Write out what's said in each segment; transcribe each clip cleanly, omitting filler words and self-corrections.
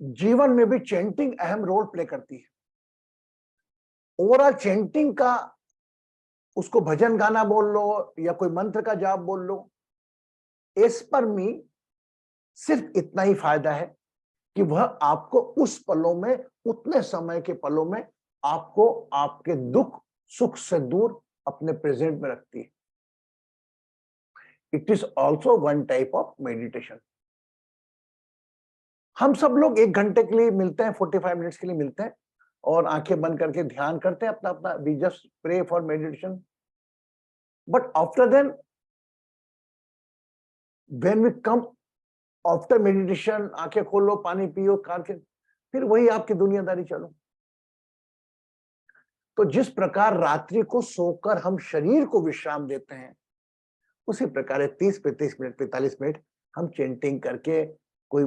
जीवन में भी चैंटिंग अहम रोल प्ले करती है। ओवरऑल चैंटिंग का, उसको भजन गाना बोल लो या कोई मंत्र का जाप बोल लो, एज पर मी सिर्फ इतना ही फायदा है कि वह आपको उस पलों में, उतने समय के पलों में आपको आपके दुख सुख से दूर अपने प्रेजेंट में रखती है। It is also one type of meditation. हम सब लोग 1 घंटे के लिए मिलते हैं, 45 मिनट्स के लिए मिलते हैं और आंखें बंद करके ध्यान करते हैं अपना अपना, we just pray for meditation. But after then when we come after meditation, आंखें खोलो, पानी पियो, फिर वही आपकी दुनियादारी चलो। तो जिस प्रकार रात्रि को सोकर हम शरीर को विश्राम देते हैं, उसी प्रकार 30-35 मिनट, 45 मिनट हम चेंटिंग करके, कोई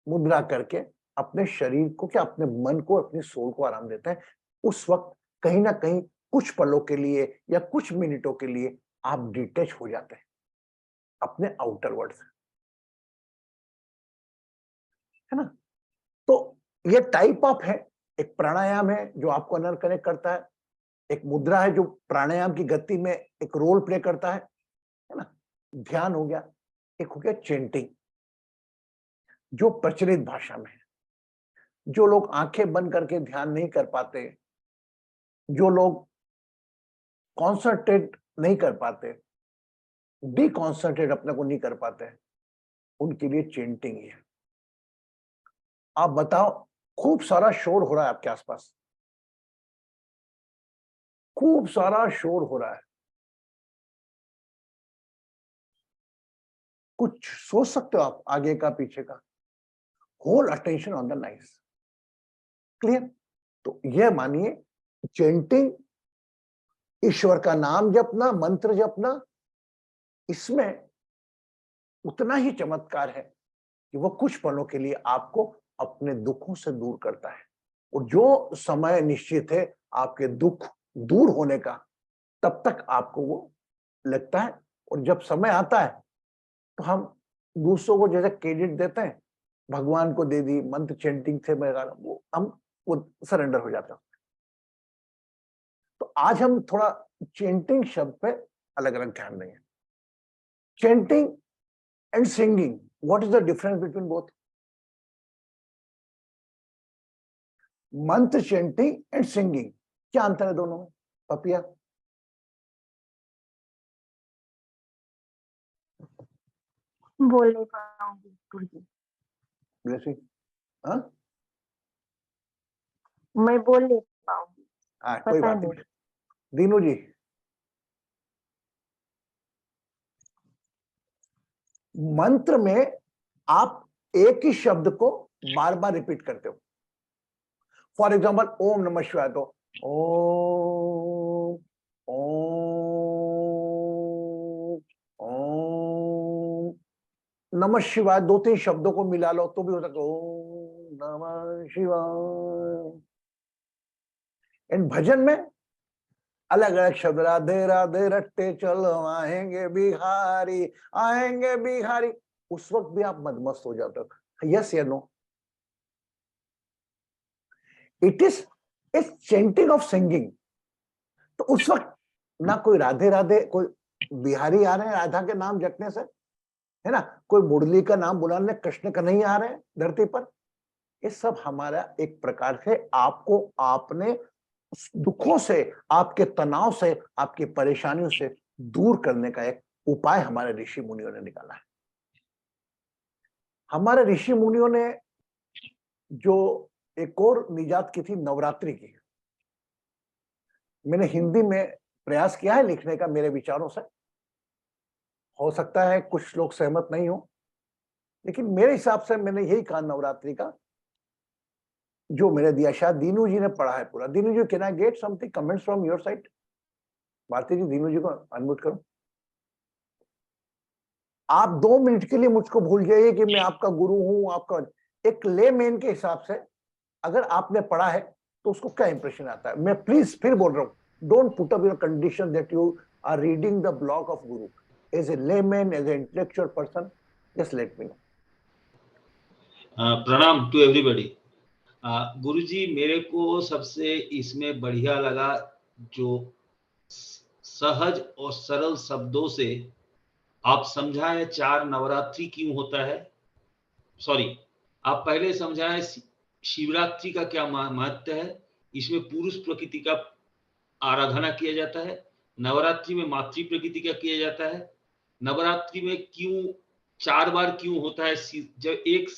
मुद्रा करके अपने शरीर को, क्या अपने मन को, अपनी सोल को आराम देते हैं। उस वक्त कहीं ना कहीं कुछ पलों के लिए या कुछ मिनटों के लिए आप डिटैच हो जाते हैं अपने आउटर वर्ल्ड से, है ना। तो ये टाइप ऑफ है, एक प्राणायाम है जो आपको अंदर कनेक्ट करता है, एक मुद्रा है जो प्राणायाम की गति में एक रोल प्ले करता है ना। ध्यान हो गया, एक हो गया चेंटिंग जो प्रचलित भाषा में है। जो लोग आंखें बंद करके ध्यान नहीं कर पाते, जो लोग कॉन्संट्रेट नहीं कर पाते, डिकॉन्संट्रेट अपने को नहीं कर पाते, उनके लिए चेंटिंग ही है। आप बताओ, खूब सारा शोर हो रहा है आपके आसपास, खूब सारा शोर हो रहा है, कुछ सोच सकते हो आप आगे का पीछे का? Whole attention on the nice. Clear? तो यह मानिए, चेंटिंग, ईश्वर का नाम जपना, मंत्र जपना, इसमें उतना ही चमत्कार है कि वो कुछ पलों के लिए आपको अपने दुखों से दूर करता है। और जो समय निश्चित है आपके दुख दूर होने का, तब तक आपको वो लगता है। और जब समय आता है तो हम दूसरों को जैसे क्रेडिट देते हैं, भगवान को दे दी, मंत्र चेंटिंग से मेरा वो सरेंडर हो जाता है। तो आज हम थोड़ा चेंटिंग शब्द पे अलग अलग ध्यान देंगे। Chanting and singing, what is the difference between both? मंत्र चेंटिंग एंड सिंगिंग, क्या अंतर है दोनों में पपिया? बोल नहीं पाऊंगी गुरुजी। ब्लेसिंग, हाँ मैं बोल नहीं पाऊंगी, हाँ, कोई पता बात नहीं। नहीं। दीनू जी, मंत्र में आप एक ही शब्द को बार बार रिपीट करते हो। फॉर एग्जाम्पल ओम नमः शिवाय, तो ओम ओम ओम नमः शिवाय 2-3 शब्दों को मिला लो तो भी हो सकता है ओम नमः शिवाय। इन भजन में अलग अलग शब्द, राधे राधे रट्टे चलो आएंगे बिहारी, आएंगे बिहारी, उस वक्त भी आप मदमस्त हो जाते हो। यस या no? It is a chanting of singing. तो उस वक्त ना कोई राधे राधे, कोई बिहारी आ रहे हैं राधा के नाम जपने से, है ना, कोई मुरली का नाम बुलाने कृष्ण का नहीं आ रहे हैं धरती पर। ये सब हमारा एक प्रकार से आपको आपने दुखों से, आपके तनाव से, आपकी परेशानियों से दूर करने का एक उपाय हमारे ऋषि मुनियों ने निकाला है। हमारे ऋषि मुनियों ने जो एक और निजात की थी नवरात्रि की, मैंने हिंदी में प्रयास किया है लिखने का मेरे विचारों से। हो सकता है कुछ लोग सहमत नहीं हो, लेकिन मेरे हिसाब से मैंने यही कहा नवरात्रि का, जो मैंने दिया। शायद दीनू जी ने पढ़ा है पूरा। Dinu ji, can I get something comments from your side? Bharti ji, Dinu ji को अनम्यूट करो। आप 2 मिनट के लिए मुझको भूल जाइए कि मैं आपका गुरु हूं, आपका एक लेमैन के हिसाब से अगर आपने पढ़ा है तो उसको क्या इंप्रेशन आता है। मैं प्लीज फिर बोल रहा हूं, don't put up your condition that you are reading the blog of guru. As a layman, as a intellectual person, just let me know. प्रणाम टू एवरीबॉडी। गुरुजी, मेरे को सबसे इसमें बढ़िया लगा जो सहज और सरल शब्दों से आप समझाएं 4 नवरात्रि क्यों होता है। सॉरी, आप पहले समझाएं शिवरात्रि का क्या महत्व है। इसमें पुरुष प्रकृति का आराधना किया जाता है। नवरात्रि में मातृ प्रकृति का किया जाता है। नवरात्रि में क्यों 4 बार क्यों होता है। जब एक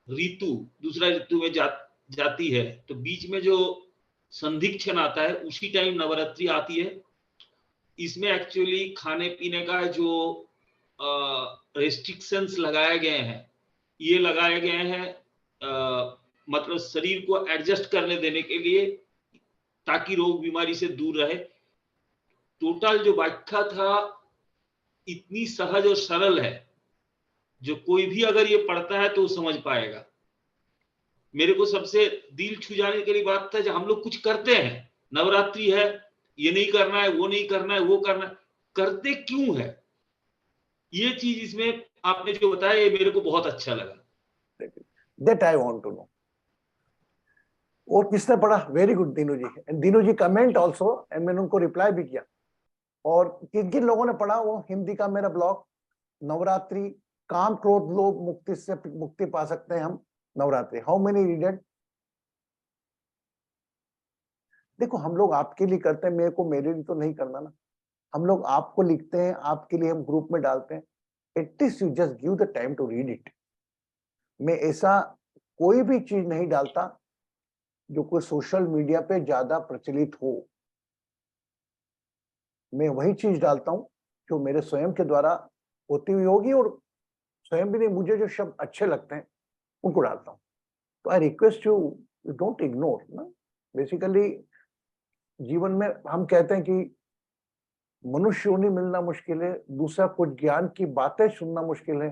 ऋतु दूसरा ऋतु में जाती है तो बीच में जो संधि क्षण आता है उसी टाइम नवरात्रि आती है। इसमें एक्चुअली खाने पीने का जो रेस्ट्रिक्शंस लगाए गए हैं, ये लगाए गए हैं मतलब शरीर को एडजस्ट करने देने के लिए, ताकि रोग बीमारी से दूर रहे। टोटल जो व्याख्या था इतनी सहज और सरल है, जो कोई भी अगर ये पढ़ता है तो समझ पाएगा। मेरे को सबसे दिल छू जाने के लिए बात था, जब हम लोग कुछ करते हैं, नवरात्रि है, ये नहीं करना है, वो नहीं करना है, वो करना है, करते क्यों है, ये चीज इसमें आपने जो बताया ये मेरे को बहुत अच्छा लगा। That I want to know. और किसने पढ़ा? Very good Dinu ji. And Dinu ji comment also, and मैंने उनको रिप्लाई भी किया। और किन किन लोगों ने पढ़ा वो हिंदी का मेरा ब्लॉग, नवरात्रि काम क्रोध लोभ मुक्ति से मुक्ति पा सकते हैं हम नवरात्रि। How many readed? देखो हम लोग आपके लिए करते हैं, मेरे को मेरे लिए तो नहीं करना ना। हम लोग आपको लिखते हैं, आपके लिए हम ग्रुप में डालते हैं। At least you just give the time to read it. मैं ऐसा कोई भी चीज नहीं डालता जो कोई सोशल मीडिया पे ज्यादा प्रचलित हो। मैं वही चीज डालता हूं जो मेरे स्वयं के द्वारा होती हुई होगी, और स्वयं भी नहीं, मुझे जो शब्द अच्छे लगते हैं उनको डालता हूं। तो I request you, don't ignore ना। बेसिकली जीवन में हम कहते हैं कि मनुष्य योनि मिलना मुश्किल है, दूसरा कुछ ज्ञान की बातें सुनना मुश्किल है,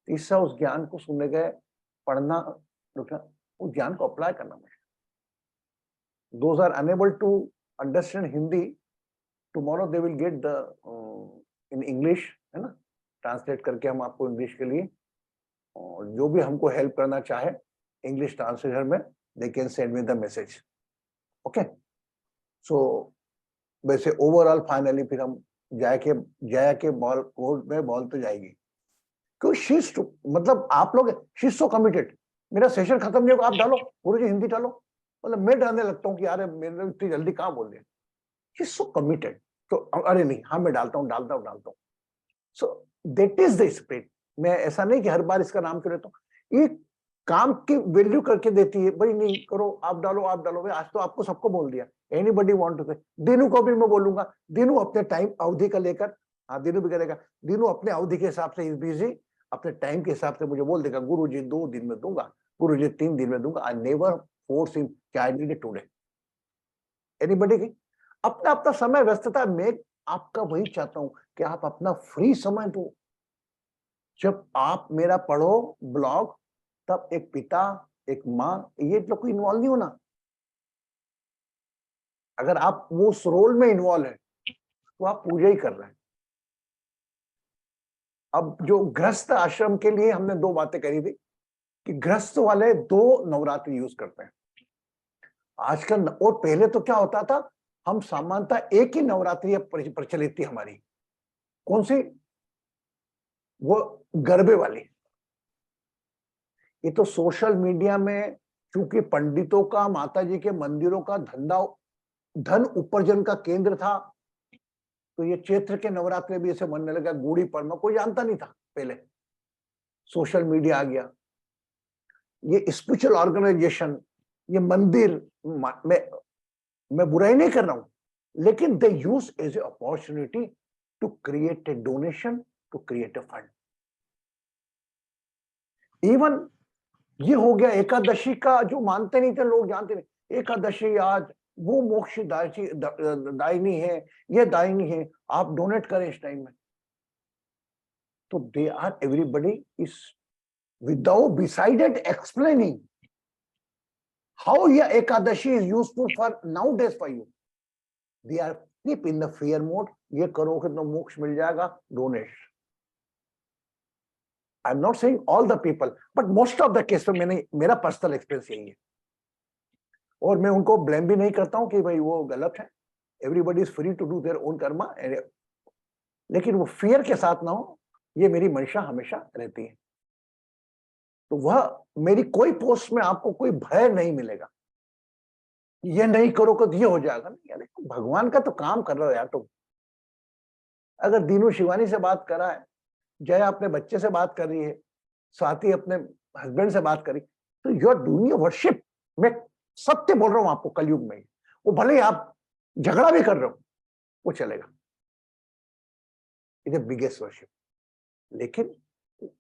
तीसरा उस ज्ञान को सुनने गए पढ़ना, उस ज्ञान को अप्लाई करना मुश्किल। Those are unable to understand Hindi, tomorrow they will get the in English, है ना, ट्रांसलेट करके हम आपको इंग्लिश के लिए, और जो भी हमको हेल्प करना चाहे इंग्लिश ट्रांसलेटर में, they can send me the message. Okay, so वैसे ओवरऑल फाइनली फिर हम जया के बॉल कोर्ट में बॉल तो जाएगी, क्योंकि शीज मतलब आप लोग शीज सो कमिटेड। मेरा सेशन खत्म नहीं होगा, आप डालो गुरुजी हिंदी डालो, मतलब मैं डरने लगता हूँ कि यार मेरे इतनी जल्दी कहाँ बोल दिया। शीज सो कमिटेड, तो अरे नहीं, हाँ मैं डालता हूँ। So that is the spirit. मैं ऐसा नहीं कि हर बार इसका नाम क्यों लेता हूँ, ये काम की वैल्यू करके देती है। भाई नहीं करो, आप डालो। भाई आज तो आपको सबको बोल दिया, एनीबॉडी वांट टू से। दीनू को भी मैं बोलूंगा, दीनू अपने टाइम अवधि का लेकर, हाँ दीनू भी करेगा, दीनू अपने अवधि के हिसाब से इज बिजी, अपने टाइम के हिसाब से मुझे बोल देगा, गुरुजी 2 दिन में दूंगा, गुरुजी 3 दिन में दूंगा। आई नेवर फोर्स हिम कि I need it today. Anybody की अपना अपना समय व्यस्तता। मैं आपका वही चाहता हूं कि आप अपना फ्री समय दो। जब आप मेरा पढ़ो ब्लॉग, तब एक पिता एक माँ ये लोग को इन्वॉल्व नहीं होना। अगर आप वो उस रोल में इन्वॉल्व है तो आप पूजा ही कर रहे हैं। अब जो गृहस्थ आश्रम के लिए हमने 2 बातें करी थी कि गृहस्थ वाले 2 नवरात्रि यूज करते हैं आजकल। और पहले तो क्या होता था, हम सामान्यतः एक ही नवरात्रि प्रचलित थी हमारी। कौन सी? वो गरबे वाली। ये तो सोशल मीडिया में चूंकि पंडितों का, माता जी के मंदिरों का धन उपार्जन का केंद्र था, तो ये चैत्र के नवरात्रि भी ऐसे मनने लगा। गुड़ी पड़वा कोई जानता नहीं था पहले, सोशल मीडिया आ गया। ये स्पिरिचुअल ऑर्गेनाइजेशन, ये मंदिर, मैं बुराई नहीं कर रहा हूं, लेकिन they use as a opportunity to create a donation, to create a fund. Even ये हो गया एकादशी का, जो मानते नहीं थे लोग, जानते नहीं एकादशी आज वो मोक्ष दायिनी है, ये दायिनी है, आप डोनेट करें इस टाइम में। तो they are everybody is without decided explaining how ये Ekadashi is useful for nowadays for you. They are keep in the fear mode, ये करोगे तो मोक्ष मिल जाएगा, donate. I am not saying all the people, but most of the case में मैंने, मेरा पर्सनल एक्सपीरियंस यही है, और मैं उनको ब्लेम भी नहीं करता हूं कि भाई वो गलत है, everybody is free to do their own karma, लेकिन वो फियर के साथ ना हो, ये मेरी मंशा हमेशा रहती है। तो वह मेरी कोई पोस्ट में आपको कोई भय नहीं मिलेगा, ये नहीं करोगे तो ये हो जाएगा, नहीं यार, भगवान का तो काम कर रहे हो यार तुम। अगर दीनू शिवानी से बात कर रहा है, जया अपने बच्चे से बात कर रही है, स्वाति अपने हस्बैंड से बात करी, तो यू आर डूइंग वर्शिप। मैं सत्य बोल रहा हूं आपको, कलयुग में वो भले ही आप झगड़ा भी कर रहे हो, वो चलेगा, इट इज बिगेस्ट वर्शिप। लेकिन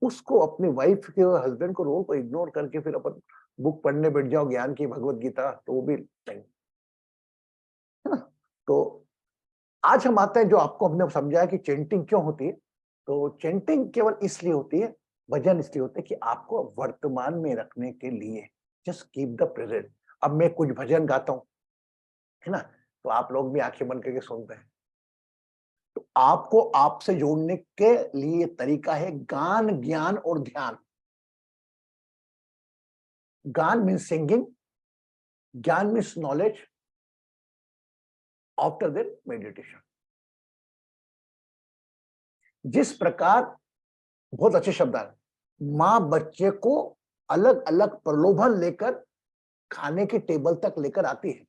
उसको अपनी वाइफ के और हस्बैंड को रोल को इग्नोर करके फिर अपन बुक पढ़ने बैठ जाओ ज्ञान की, भगवत गीता, तो वो भी नहीं है ना। तो आज हम आते हैं, जो आपको हमने समझाया कि चेंटिंग क्यों होती है। तो चेंटिंग केवल इसलिए होती है, भजन इसलिए होते हैं कि आपको वर्तमान में रखने के लिए, जस्ट कीप द प्रेजेंट। अब मैं कुछ भजन गाता हूं, है ना, तो आप लोग भी आंखें बंद करके सुनते हैं, तो आपको आपसे जोड़ने के लिए तरीका है गान, ज्ञान और ध्यान। गान मीन्स सिंगिंग, ज्ञान means knowledge after their meditation. जिस प्रकार, बहुत अच्छे शब्द है, मां बच्चे को अलग अलग प्रलोभन लेकर खाने की टेबल तक लेकर आती है,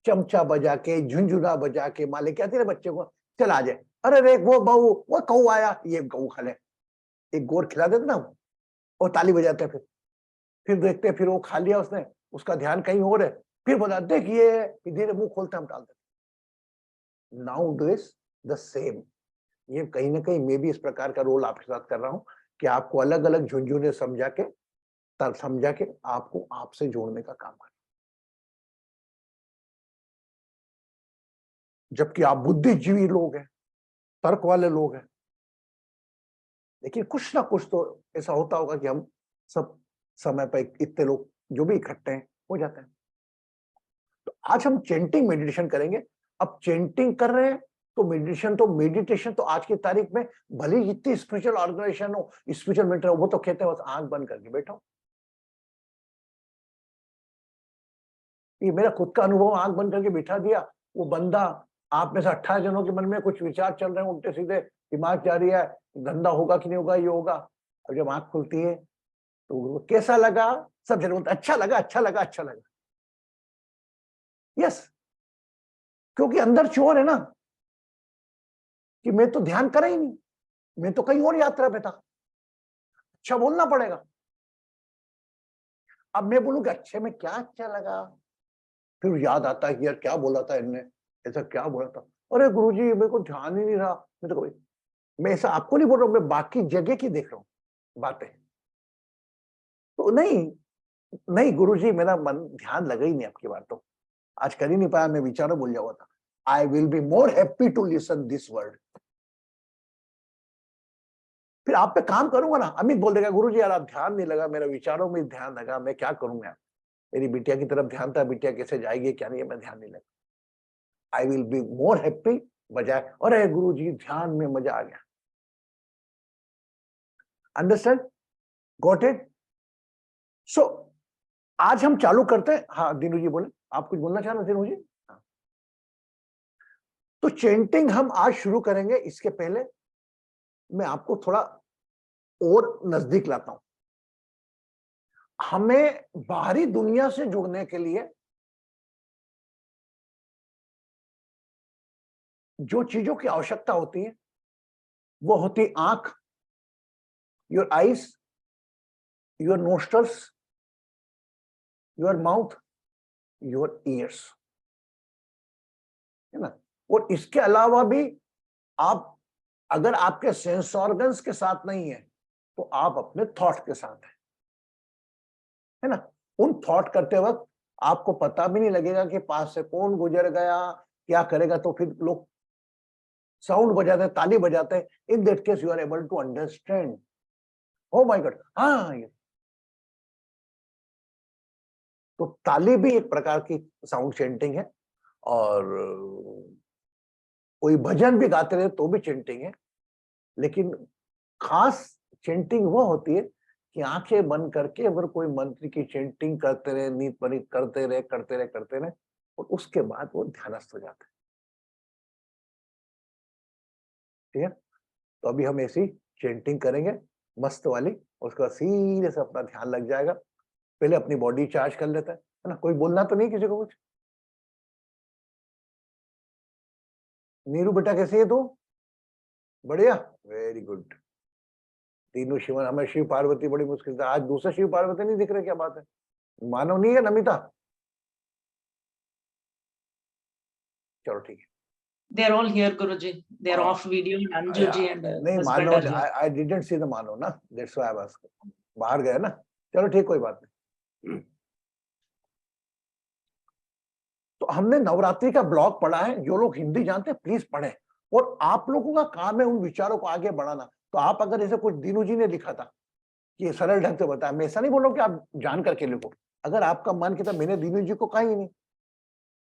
चमचा बजा के, झुंझुना बजा के माँ लेके आती है बच्चे को, चल आ जाए, अरे रे वो बहू, वो कऊ आया, ये गऊ खा ले, एक गोर खिला देते ना, और ताली बजाते हैं, फिर देखते फिर वो खा लिया उसने, उसका ध्यान कहीं और है, फिर बोला देखिए, धीरे मुंह खोलते हम डाल देते। Now do is the same. ये कहीं ना कहीं मैं भी इस प्रकार का रोल आपके साथ कर रहा हूं कि आपको अलग अलग झुंझुने समझा के, तब समझा के आपको आपसे जोड़ने का काम कर, जबकि आप बुद्धिजीवी लोग हैं, तर्क वाले लोग हैं, लेकिन कुछ ना कुछ तो ऐसा होता होगा कि हम सब समय पर इतने लोग जो भी इकट्ठे हैं हो जाते हैं। तो आज हम चेंटिंग मेडिटेशन करेंगे। अब चेंटिंग कर रहे हैं तो मेडिटेशन तो आज की तारीख में भले ही इतनी स्पिरिचुअल ऑर्गेनाइजेशन हो, स्पिरिचुअल मेंटर हो, वो तो कहते हैं बस आंख बंद करके बैठो। ये मेरा खुद का अनुभव, आंख बंद करके बिठा दिया, वो बंदा, आप में से 18 जनों के मन में कुछ विचार चल रहे हैं उल्टे सीधे, दिमाग जा रही है, धंधा होगा कि नहीं होगा, ये होगा। और जब आंख खुलती है तो वो कैसा लगा, सब जन बोलते अच्छा लगा, अच्छा लगा, अच्छा लगा। यस, क्योंकि अंदर चोर है ना, कि मैं तो ध्यान करा ही नहीं, मैं तो कहीं और यात्रा पे था। अच्छा बोलना पड़ेगा। अब मैं बोलूंगा अच्छे में क्या अच्छा लगा, फिर याद आता है कि यार क्या बोला था इनने, ऐसा क्या बोला था, अरे गुरुजी मेरे को ध्यान ही नहीं रहा। मैं ऐसा आपको नहीं बोल रहा हूं, मैं बाकी जगह की देख रहा हूं बातें। तो नहीं, नहीं गुरुजी मेरा मन ध्यान लगा ही नहीं, आपकी बात तो आज कर ही नहीं पाया, मैं विचारों भूल जाऊंगा था। I will be more happy to listen this word. फिर आप पे काम करूंगा ना। अमित बोल देगा गुरुजी यार आप ध्यान नहीं लगा, मेरा विचारों में ध्यान लगा, मैं क्या करूंगा, मेरी बिटिया की तरफ ध्यान था, बिटिया कैसे जाएगी क्या नहीं, मैं ध्यान नहीं लगा। आई विल बी मोर हैप्पी, बजाय अरे गुरुजी ध्यान में मजा आ गया। Understand, got it. सो आज हम चालू करते हैं। हाँ दीनू जी बोले, आप कुछ बोलना चाह रहे दीनू जी? हाँ। तो चेंटिंग हम आज शुरू करेंगे, इसके पहले मैं आपको थोड़ा और नजदीक लाता हूं। हमें बाहरी दुनिया से जुड़ने के लिए जो चीजों की आवश्यकता होती है वो होती आंख, your eyes, your nostrils, your mouth, your ears, है ना। और इसके अलावा भी आप, अगर आपके सेंस ऑर्गन्स के साथ नहीं है तो आप अपने थॉट के साथ है ना। उन थॉट करते वक्त आपको पता भी नहीं लगेगा कि पास से कौन गुजर गया, क्या करेगा, तो फिर लोग साउंड बजाते हैं, ताली बजाते हैं। In that case you are able to understand, oh my god. हाँ, तो ताली भी एक प्रकार की साउंड चेंटिंग है, और कोई भजन भी गाते रहे तो भी चेंटिंग है। लेकिन खास चेंटिंग वो होती है कि आंखें बंद करके अगर कोई मंत्र की चेंटिंग करते रहे, नींद परी करते रहे और उसके बाद वो ध्यानस्थ हो जाते हैं। ठीक है, तो अभी हम ऐसी चेंटिंग करेंगे मस्त वाली, और उसके बाद सीधे से अपना ध्यान लग जाएगा। पहले अपनी बॉडी चार्ज कर लेता है ना। कोई बोलना तो नहीं किसी को कुछ? नीरू बेटा कैसी है तू? बढ़िया, वेरी गुड। तीनों शिव, हमें शिव पार्वती बड़ी मुश्किल से, आज दूसरा शिव पार्वती नहीं दिख रहे, क्या बात है? मानव नहीं है नमिता? चलो ठीक है। They're all here, Guruji. They're Oh, off video. Anju ji and नहीं husband Manav, are here. I didn't see the Manav ना, दैट्स व्हाई आई वाज, बाहर गए ना। चलो ठीक, कोई बात नहीं। तो हमने नवरात्रि का ब्लॉग पढ़ा है, जो लोग हिंदी जानते हैं प्लीज पढ़ें, और आप लोगों का काम है उन विचारों को आगे बढ़ाना। तो आप अगर ऐसे कुछ दीनू जी ने लिखा था कि सरल ढंग से बताया, मैं ऐसा नहीं बोल रहा हूं कि आप जान करके लिखो, अगर आपका मन कहता मैंने दीनू जी को कहा ही नहीं,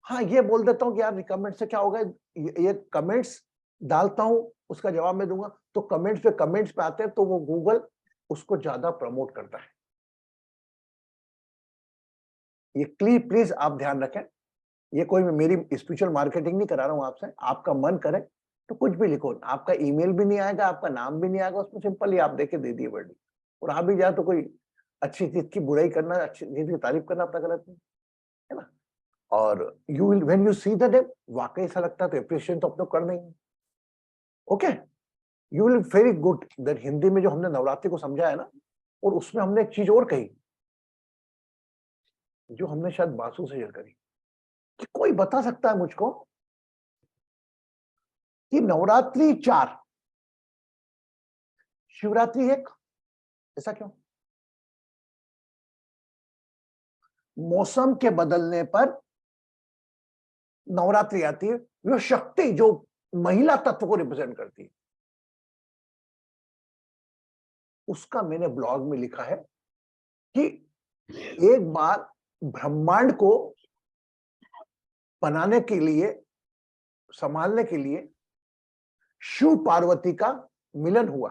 हाँ ये बोल देता हूँ कि यार कमेंट से क्या होगा, ये कमेंट्स डालता हूं, उसका जवाब मैं दूंगा, तो कमेंट्स पे आते हैं, तो वो गूगल उसको ज्यादा प्रमोट करता है। ये प्लीज आप ध्यान रखें, ये कोई मेरी स्पिरिचुअल मार्केटिंग नहीं करा रहा हूं आपसे। आपका मन करे तो कुछ भी लिखो, आपका ईमेल भी नहीं आएगा, आपका नाम भी नहीं आएगा, उसमें सिंपली आप देके दे दिए वर्डिंग, और आ भी जाए तो कोई अच्छी चीज की बुराई करना, अच्छी चीज की तारीफ करना अपना गलत नहीं है ना। और you will when you see them डेम, वाकई ऐसा लगता है तो एप्रिशिएशन तो अपने करना ही। Okay, you will very good that Hindi में जो हमने नवरात्रि को समझा है ना, और उसमें हमने एक चीज और कही जो हमने शायद बासु से शेयर करी, कि कोई बता सकता है मुझको कि नवरात्रि 4, शिवरात्रि 1, ऐसा क्यों? मौसम के बदलने पर नवरात्रि आती है, वो शक्ति जो महिला तत्व को रिप्रेजेंट करती है। उसका मैंने ब्लॉग में लिखा है कि एक बार ब्रह्मांड को बनाने के लिए, संभालने के लिए शिव पार्वती का मिलन हुआ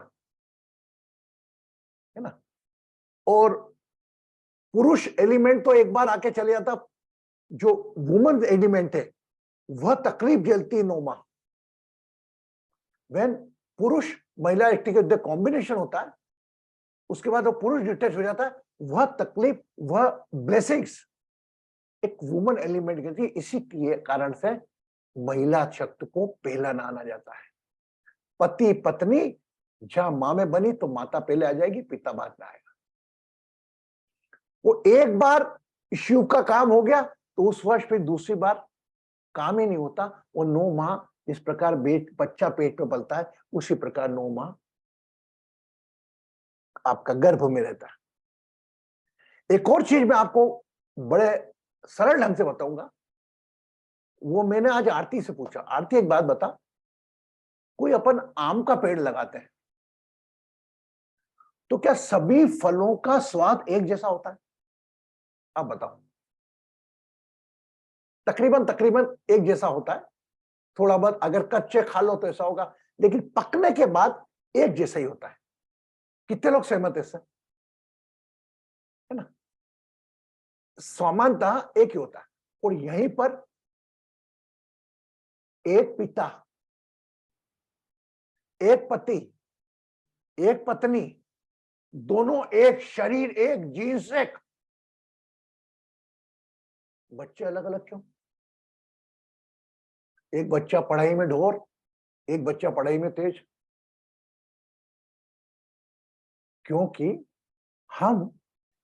है ना, और पुरुष एलिमेंट तो एक बार आके चले जाता, जो वुमन एलिमेंट है वह तकलीफ झेलती है 9 माह। व्हेन पुरुष महिला एक कॉम्बिनेशन होता है, उसके बाद वो पुरुष डिटैच हो जाता है, वह तकलीफ, वह ब्लेसिंग्स एक वुमन एलिमेंट की थी। इसी के कारण से महिला शक्ति को पहला नाना जाता है। पति पत्नी जहां मां में बनी तो माता पहले आ जाएगी, पिता बाद में आएगा। वो एक बार शिव का काम हो गया तो उस वर्ष फिर दूसरी बार काम ही नहीं होता। वो 9 माह जिस प्रकार बच्चा पेट में पलता है, उसी प्रकार 9 माह आपका गर्भ में रहता है। एक और चीज मैं आपको बड़े सरल ढंग से बताऊंगा, वो मैंने आज आरती से पूछा, आरती एक बात बता, कोई अपन आम का पेड़ लगाते हैं तो क्या सभी फलों का स्वाद एक जैसा होता है? आप बताओ। तकरीबन एक जैसा होता है, थोड़ा बहुत अगर कच्चे खा लो तो ऐसा होगा, लेकिन पकने के बाद एक जैसा ही होता है। कितने लोग सहमत है इससे? है ना, समानता एक ही होता है। और यहीं पर एक पिता, एक पति, एक पत्नी, दोनों एक शरीर, एक जीन्स, एक बच्चे अलग अलग क्यों? एक बच्चा पढ़ाई में ढोर, एक बच्चा पढ़ाई में तेज, क्योंकि हम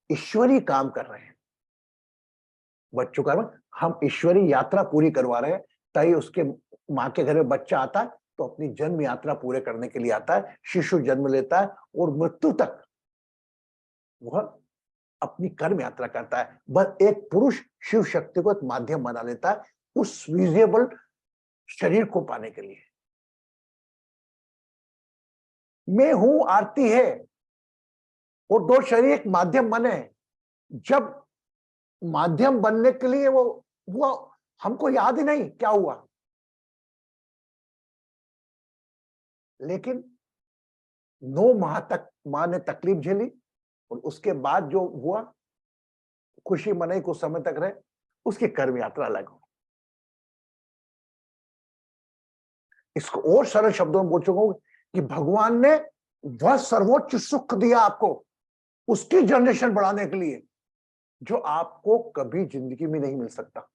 ईश्वरीय काम कर रहे हैं। बच्चों का हम ईश्वरीय यात्रा पूरी करवा रहे हैं, ताकि उसके मां के घर में बच्चा आता है तो अपनी जन्म यात्रा पूरे करने के लिए आता है। शिशु जन्म लेता है और मृत्यु तक वह अपनी कर्म यात्रा करता है। बस एक पुरुष शिव शक्ति को एक माध्यम बना लेता है उस विजिबल शरीर को पाने के लिए। मैं हूं, आरती है, और 2 शरीर एक माध्यम बने। जब माध्यम बनने के लिए वो हमको याद ही नहीं क्या हुआ, लेकिन 9 माह तक मां ने तकलीफ झेली और उसके बाद जो हुआ खुशी मनाई, कुछ समय तक रहे, उसकी कर्म यात्रा अलग हो। इसको और सरल शब्दों में बोल चुका हूं कि भगवान ने वह सर्वोच्च सुख दिया आपको उसकी जनरेशन बढ़ाने के लिए जो आपको कभी जिंदगी में नहीं मिल सकता।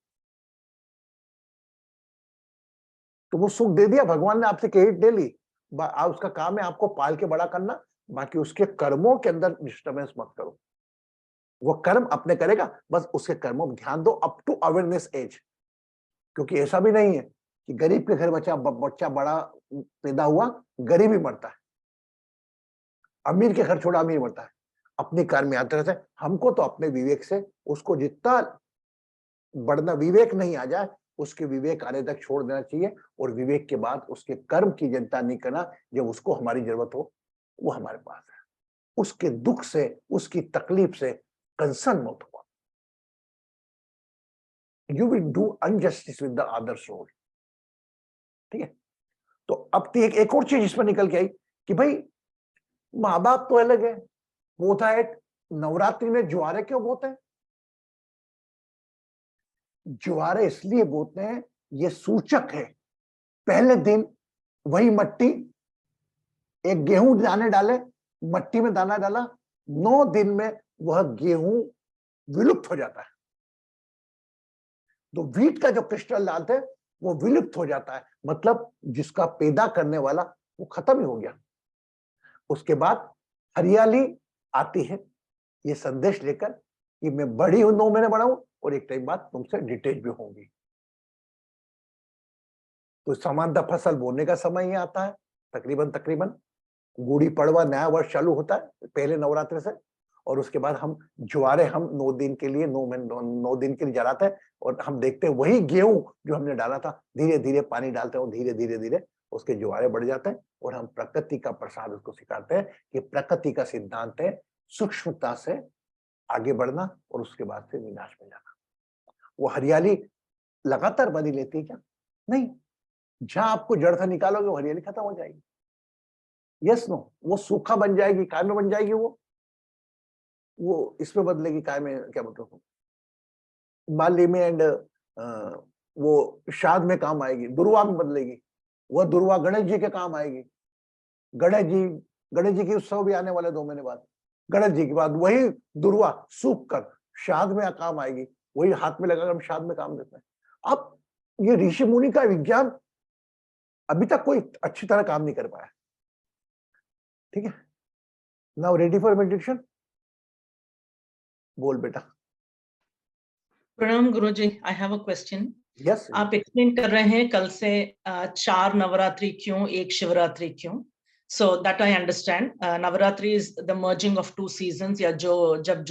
तो वो सुख दे दिया भगवान ने, आपसे क्रेडिट ले ली। उसका काम है आपको पाल के बड़ा करना, बाकी उसके कर्मों के अंदर डिस्टर्बेंस मत करो। वो कर्म अपने करेगा, बस उसके कर्मों पर ध्यान दो अप टू अवेयरनेस एज। क्योंकि ऐसा भी नहीं है कि गरीब के घर बच्चा बड़ा पैदा हुआ गरीब ही मरता है, अमीर के घर छोड़ा अमीर मरता है। अपनी कर्म यात्रा से हमको तो अपने विवेक से उसको जितना बढ़ना विवेक नहीं आ जाए उसके विवेक आने तक छोड़ देना चाहिए, और विवेक के बाद उसके कर्म की चिंता नहीं करना। जब उसको हमारी जरूरत हो वो हमारे पास है, उसके दुख से उसकी तकलीफ से कंसर्न मत हो। You will do injustice with the other soul. ठीक है, तो अब तो एक और चीज इसमें निकल के आई कि भाई माँ बाप तो अलग है, होता है नवरात्रि में ज्वारे क्यों बोते हैं? ज्वारे इसलिए बोते हैं, ये सूचक है पहले दिन वही मट्टी, एक गेहूं दाने डाले, मट्टी में दाना डाला, 9 दिन में वह गेहूं विलुप्त हो जाता है। तो व्हीट का जो क्रिस्टल डालते हैं वो विलुप्त हो जाता है, मतलब जिसका पैदा करने वाला वो खत्म ही हो गया। उसके बाद हरियाली आती है ये संदेश लेकर कि मैं बड़ी हूं, 9 महीने बड़ा हूं और एक टाइम बाद तुमसे डिटेच भी होंगी। तो समानता फसल बोने का समय ही आता है, तकरीबन गुड़ी पड़वा नया वर्ष चालू होता है पहले नवरात्र से, और उसके बाद हम ज्वारे हम 9 दिन के लिए 9 दिन के लिए जलाते हैं, और हम देखते हैं वही गेहूं जो हमने डाला था धीरे धीरे पानी डालते हैं और धीरे धीरे उसके ज्वारे बढ़ जाते हैं, और हम प्रकृति का प्रसाद उसको सिखाते हैं कि प्रकृति का सिद्धांत है सूक्ष्मता से आगे बढ़ना और उसके बाद फिर विनाश में जाना। वो हरियाली लगातार बनी लेती है क्या? नहीं, जहां आपको जड़ से निकालोगे वो हरियाली खत्म हो जाएगी। यस नो, वो सूखा बन जाएगी, काय में बन जाएगी, वो इसमें बदलेगी, काय में क्या मतलब बाली में एंड वो शाद में काम आएगी, दुर्वा में बदलेगी। वह दुर्वा गणेश जी के काम आएगी। गणेश जी की उत्सव भी आने वाले 2 महीने बाद, गणेश जी के बाद वही दुर्वा सूख कर शाद में काम आएगी, वही हाथ में लगाकर हम शाद में काम देते हैं। अब ये ऋषि मुनि का विज्ञान अभी तक कोई अच्छी तरह काम नहीं कर पाया। ठीक है, नाउ रेडी फॉर मेडिटेशन। बोल बेटा। प्रणाम Guruji, I have a question. Yes, आप एक्सप्लेन कर रहे हैं कल से 4 नवरात्रि क्यों, 1 शिवरात्रि क्यों? So that I understand. Navaratri is the merging of 2 seasons, या जब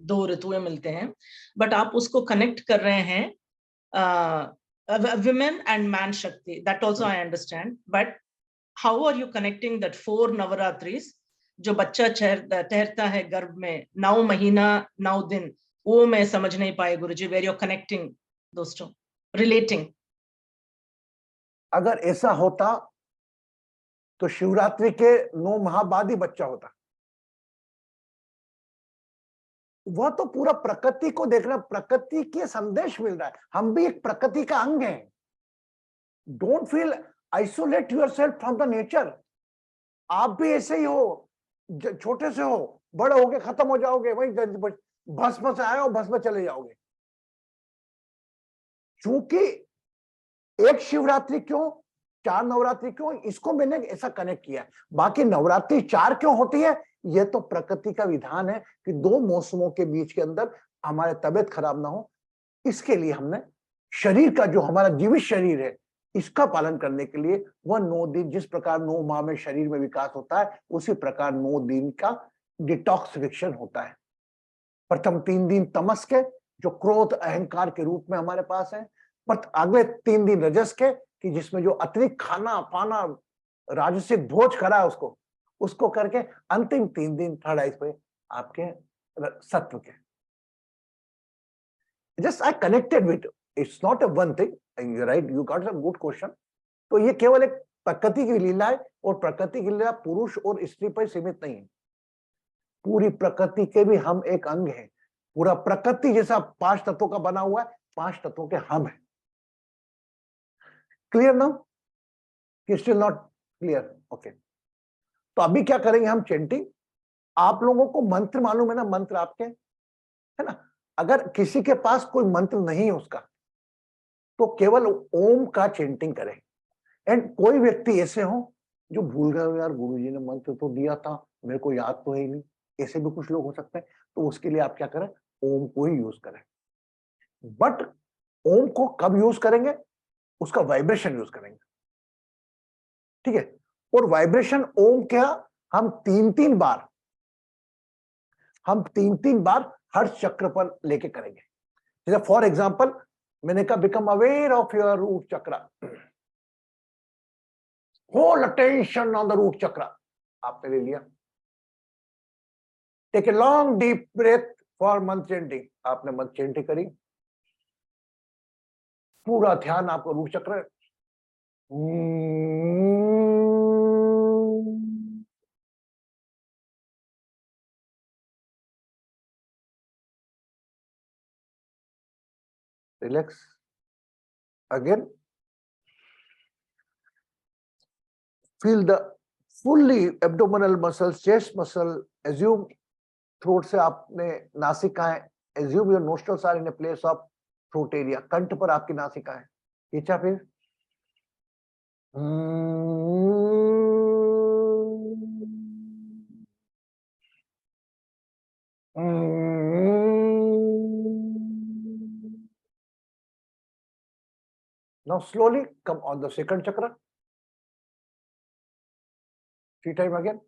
2 ऋतुएं मिलते हैं, बट आप उसको कनेक्ट कर रहे हैं women and man Shakti. That also I understand. But how are you connecting that 4 Navaratris जो बच्चा ठहरता है गर्भ में 9 महीना 9 दिन, वो मैं समझ नहीं पाए गुरुजी, where you're connecting दोस्तों, relating. अगर ऐसा होता तो शिवरात्रि के 9 माह बाद ही बच्चा होता। वह तो पूरा प्रकृति को देखना, प्रकृति के संदेश मिल रहा है, हम भी एक प्रकृति का अंग हैं। Don't feel isolate yourself from the nature. आप भी ऐसे ही हो, छोटे से हो, बड़े होके खत्म हो जाओगे, वही भस्म से आए हो भस्म चले जाओगे। चूंकि एक शिवरात्रि क्यों, 4 नवरात्रि क्यों, इसको मैंने ऐसा कनेक्ट किया है। बाकी नवरात्रि 4 क्यों होती है, यह तो प्रकृति का विधान है कि 2 मौसमों के बीच के अंदर हमारे तबीयत खराब ना हो, इसके लिए हमने शरीर का जो हमारा जीवित शरीर है इसका पालन करने के लिए वह 9 दिन, जिस प्रकार 9 माह में शरीर में विकास होता है उसी प्रकार 9 दिन का डिटॉक्सिफिकेशन होता है। प्रथम 3 दिन तमस के जो क्रोध अहंकार के रूप में हमारे पास है, पर अगले 3 दिन रजस के कि जिसमें जो अतिरिक्त खाना पाना राजसिक भोज करा है उसको करके अंतिम 3 दिन थर्ड आइस पे आपके सत्व के। Just I connected with, it's not a one thing, right, you got a good question. तो ये केवल एक प्रकृति की लीला है, और प्रकृति की लीला पुरुष और स्त्री पर सीमित नहीं है, पूरी प्रकृति के भी हम एक अंग हैं। पूरा प्रकृति जैसा 5 तत्वों का बना हुआ है, 5 तत्वों के हम हैं। Clear now? Still not clear? Okay, तो अभी क्या करेंगे हम? चेंटिंग। आप लोगों को मंत्र मालूम है ना? मंत्र आपके है ना? अगर किसी के पास कोई मंत्र नहीं है उसका, तो केवल ओम का चेंटिंग करें। एंड कोई व्यक्ति ऐसे हो जो भूल गए हो, यार गुरुजी ने मंत्र तो दिया था, मेरे को याद तो है ही नहीं, ऐसे भी कुछ लोग हो सकते हैं, तो उसके लिए आप क्या करें? ओम को ही यूज करें। बट ओम को कब यूज करेंगे? उसका वाइब्रेशन यूज करेंगे, ठीक है? और वाइब्रेशन ओम क्या, हम 3-3 बार, हम 3-3 बार हर चक्र पर लेके करेंगे। जैसे फॉर एग्जाम्पल मैंने कहा become aware of your root chakra, whole attention on the root chakra, आपने ले लिया। Take a long deep breath for mantra chanting, आपने मंत्र चेंटिंग करी, पूरा ध्यान आपका रूट चक्र है। Relax again, feel the fully abdominal muscles, chest muscle, assume throat से आपने नासिकाएं, assume your nostrils are in a place of throat area, कंठ पर आपकी नासिकाएं, खींचा फिर now slowly come on the second chakra, 3 times again.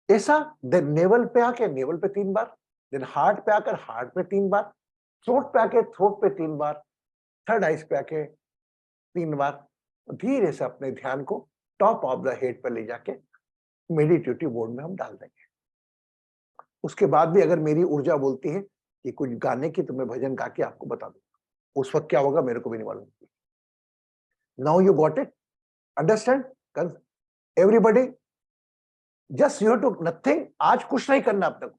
ऐसा देन नेवल पे आके नेवल पे 3 बार, देन हार्ट पे आकर हार्ट पे 3 बार, थ्रोट पे आके थ्रोट पे 3 बार, थर्ड आइज पे आके 3 बार। धीरे से अपने ध्यान को टॉप ऑफ द हेड पर ले जाके मेडिटेटिव मोड में हम डाल देंगे। उसके बाद भी अगर मेरी ऊर्जा बोलती है कि कुछ गाने की, तो मैं भजन गा के आपको बता दूंगा। उस वक्त क्या होगा मेरे को भी नहीं मालूम। Now you got it, understand everybody? Just you have to nothing, आज कुछ नहीं करना अपने को,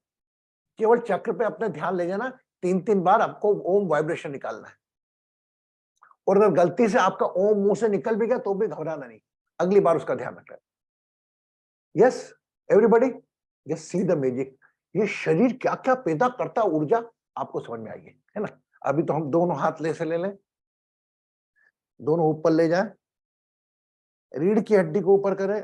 केवल चक्र पे अपने ध्यान ले जाना, 3-3 बार आपको ओम वाइब्रेशन निकालना है। और अगर गलती से आपका ओम मुंह से निकल भी गया तो भी घबराना नहीं, अगली बार उसका ध्यान रखना। Yes everybody, just see the magic. ये शरीर क्या क्या पैदा करता ऊर्जा आपको समझ में आएगी, है ना? अभी तो हम दोनों हाथ ले से ले लें, दोनों ऊपर ले जाएं, रीढ़ की हड्डी को ऊपर करें,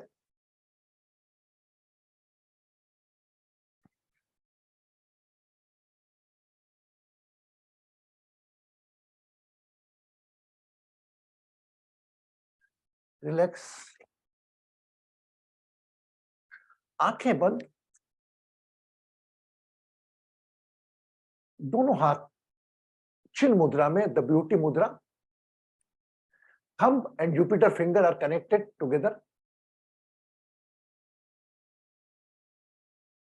रिलैक्स, आंखें बंद, दोनों हाथ चिन्ह मुद्रा में, the beauty mudra. Thumb and Jupiter finger are connected together,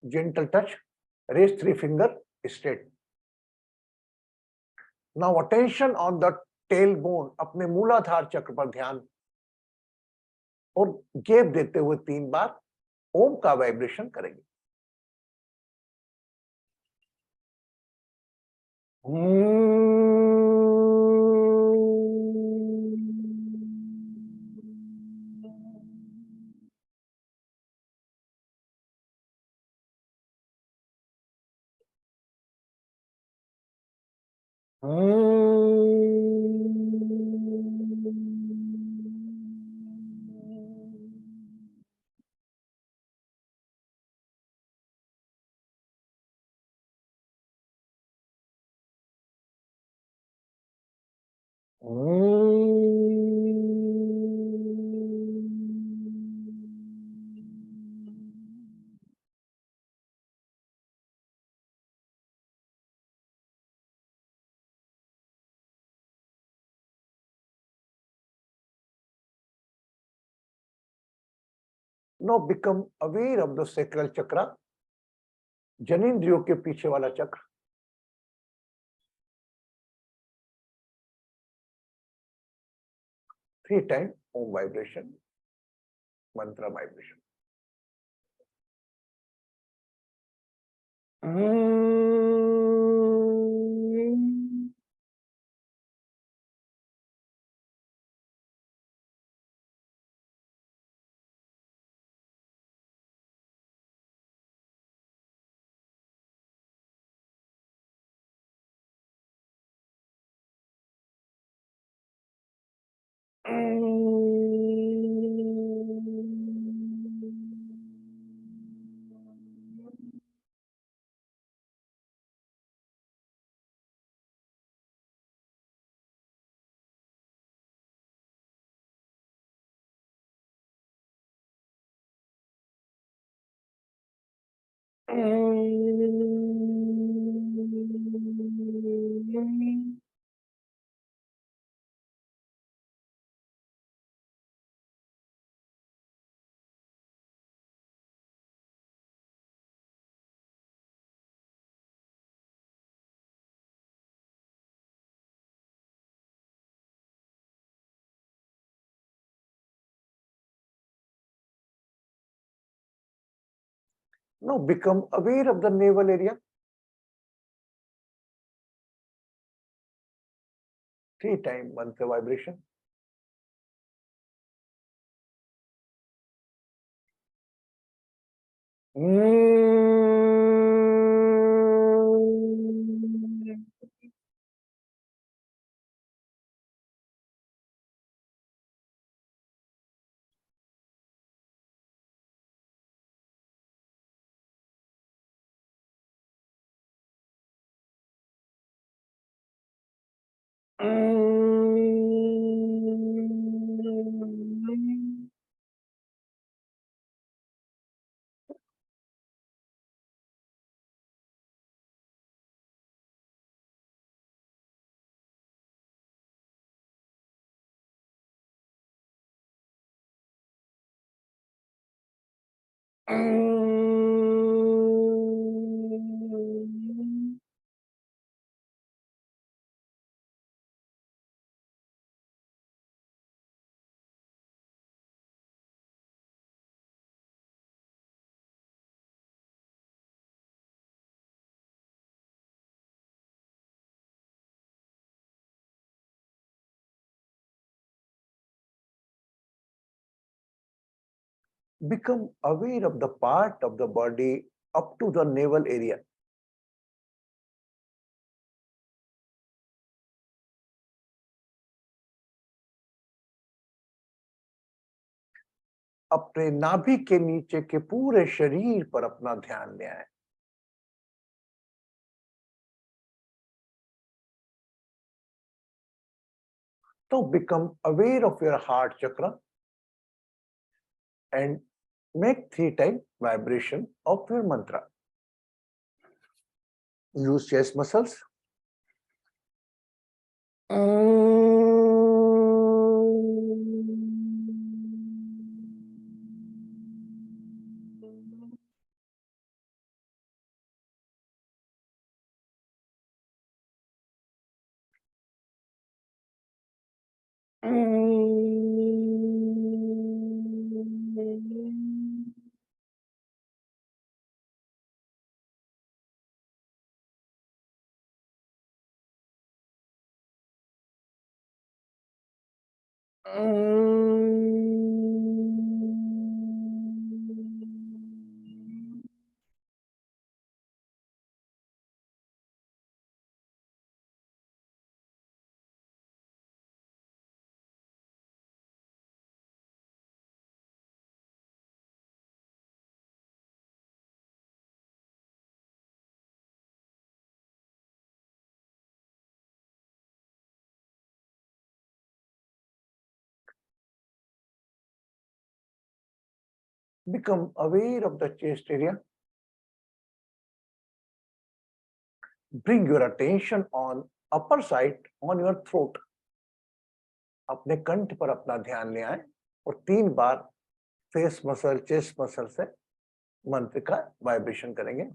gentle touch, raise 3 finger straight. Now attention on the tailbone, अपने मूलाधार चक्र पर ध्यान, और गैप देते हुए 3 बार ओम का वाइब्रेशन करेंगे। Now become aware of the sacral chakra, जनेंद्रियों के पीछे वाला चक्र. 3 times Om vibration, mantra vibration. Now become aware of the navel area. 3 times mantra vibration. Become aware of the part of the body up to the navel area. अपने नाभि के नीचे के पूरे शरीर पर अपना ध्यान ले आए. So become aware of your heart chakra and make 3 times vibration of your mantra. Use chest muscles. Become aware of the chest area. Bring your attention on upper side on your throat. अपने कंठ पर अपना ध्यान ले आए और 3 बार face muscle, chest muscle से मंत्र का वाइब्रेशन करेंगे।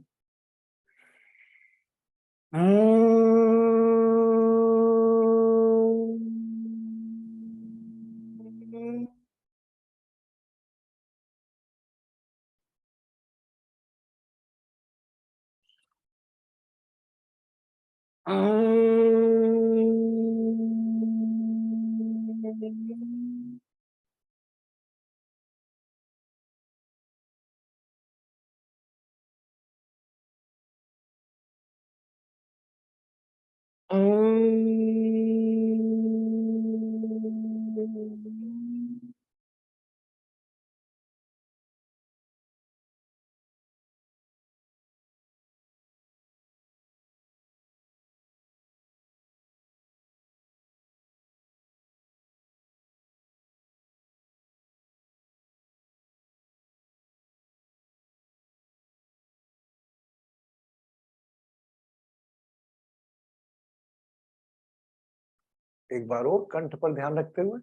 एक बार और कंठ पर ध्यान रखते हुए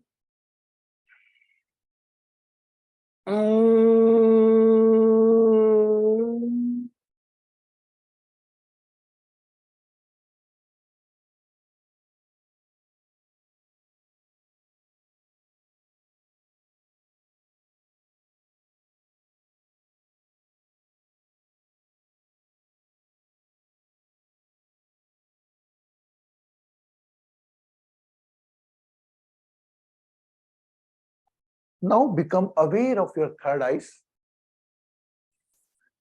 now become aware of your third eyes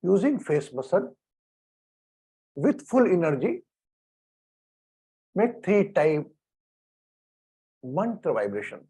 using face muscle with full energy. Make 3 time mantra vibration.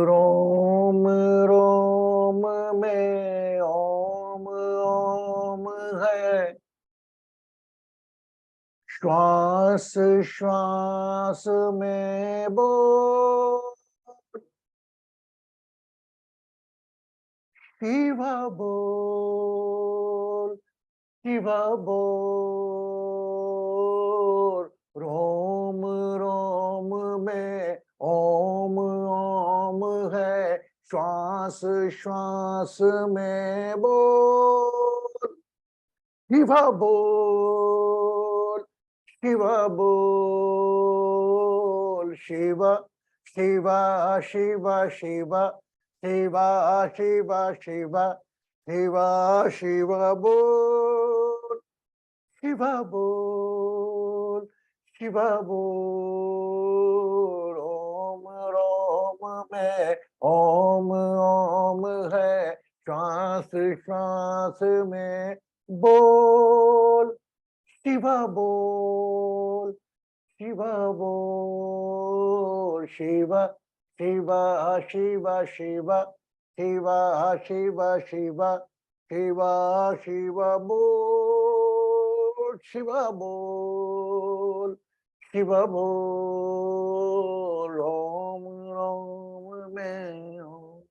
रोम रोम में ओम ओम है, श्वास श्वास में बोल, शिवा बोल, शिवा बोल। रोम रोम में ओम ओम है, श्वास श्वास में बोल, शिवा बोल, शिवा बोल। शिवा शिवा शिवा शिवा शिवा शिवा शिवा शिवा शिवा बोल, शिवा बोल, शिवा बोल। ओम रोम में ओम ओम है, श्वास श्वास में बोल, शिवा बोल, शिवा बोल। Shiva Shiva, Shiva, Shiva, Shiva, Shiva, Shiva, Shiva, Shiva, bol, Shiva, bol, Shiva, bol, Om, Om, Mein Om.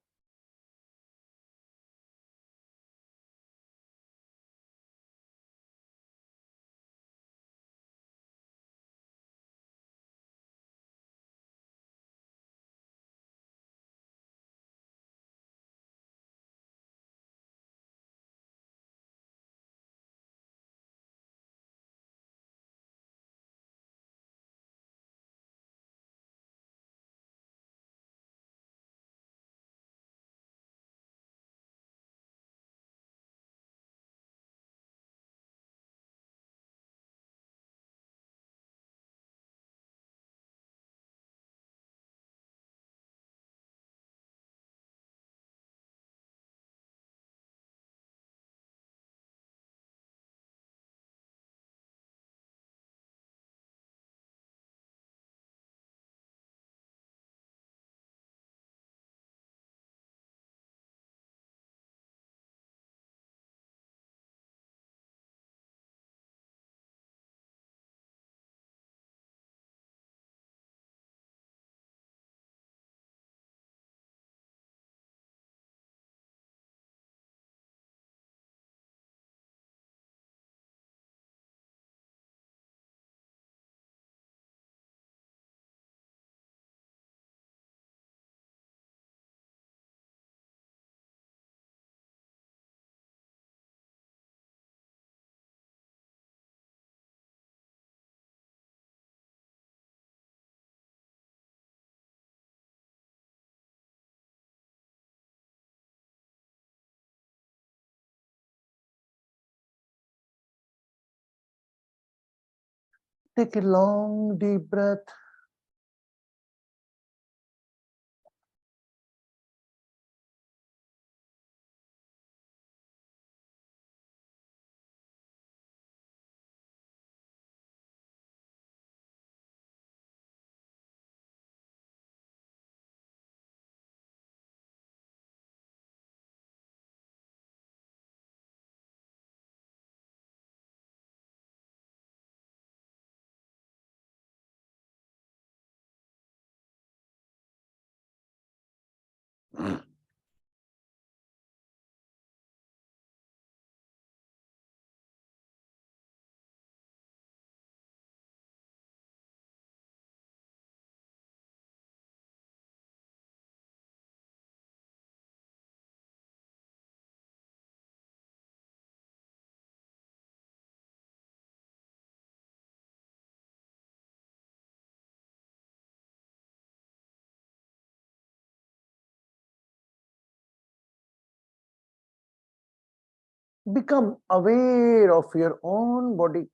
Take a long deep breath. Become aware of your own body.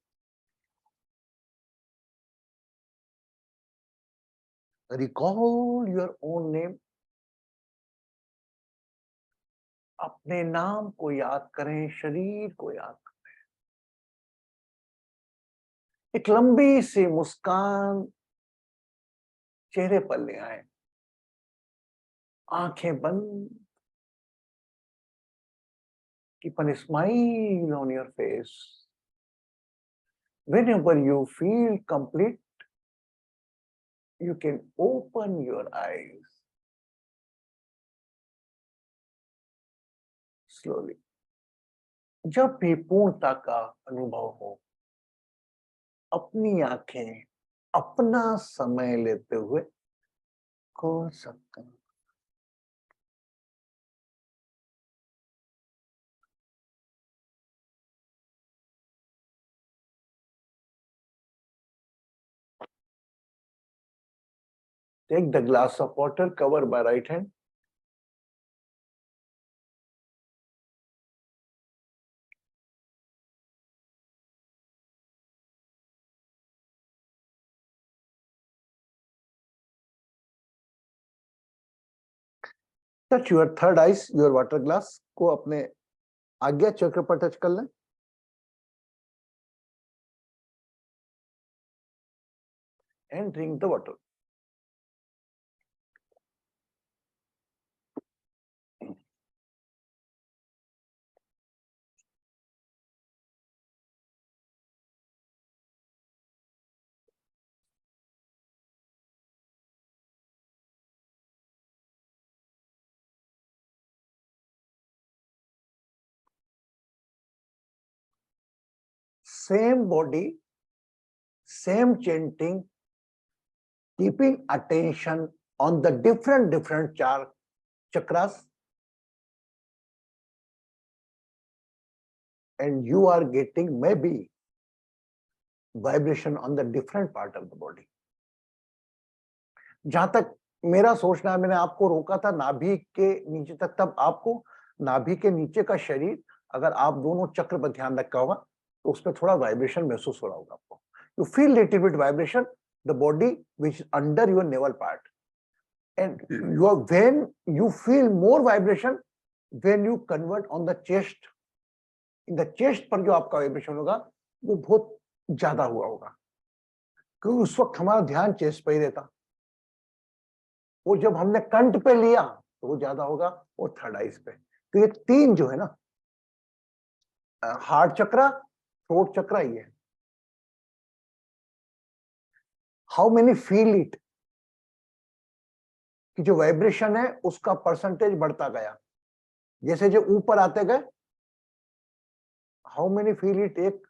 Recall your own name. अपने नाम को याद करें, शरीर को याद करें। एक लंबी सी मुस्कान चेहरे पर ले आए, आंखें बंद। Keep a smile on your face. Whenever you feel complete, you can open your eyes slowly. जब भी पूर्णता का अनुभव हो, अपनी आंखें अपना समय लेते हुए खोल सकते हैं। Take the glass of water covered by right hand. Touch your third eyes, your water glass को अपने आज्ञा चक्र पर टच कर लें। And drink the water. same body, same chanting, keeping attention on the different chakras, and you are getting maybe vibration on the different part of the body. जहां तक मेरा सोचना है, मैंने आपको रोका था नाभि के नीचे तक, तब आपको नाभि के नीचे का शरीर, अगर आप दोनों चक्र पर ध्यान रखा होगा तो उसमें थोड़ा वाइब्रेशन महसूस हो रहा होगा आपको. You feel little bit vibration the body which is under your naval part, and when you feel more vibration when you convert on the chest. In the chest पर जो आपका वाइब्रेशन होगा वो बहुत ज्यादा हुआ होगा, क्योंकि उस वक्त हमारा ध्यान चेस्ट पे ही रहता. वो जब हमने कंठ पे लिया तो वो ज्यादा होगा, और थर्ड आइज पे. तो ये तीन जो है ना, हार्ट चक्रा, थ्रोट चक्रा, ये हाउ मेनी फील इट, कि जो वाइब्रेशन है उसका परसेंटेज बढ़ता गया जैसे जो ऊपर आते गए. How many feel it. एक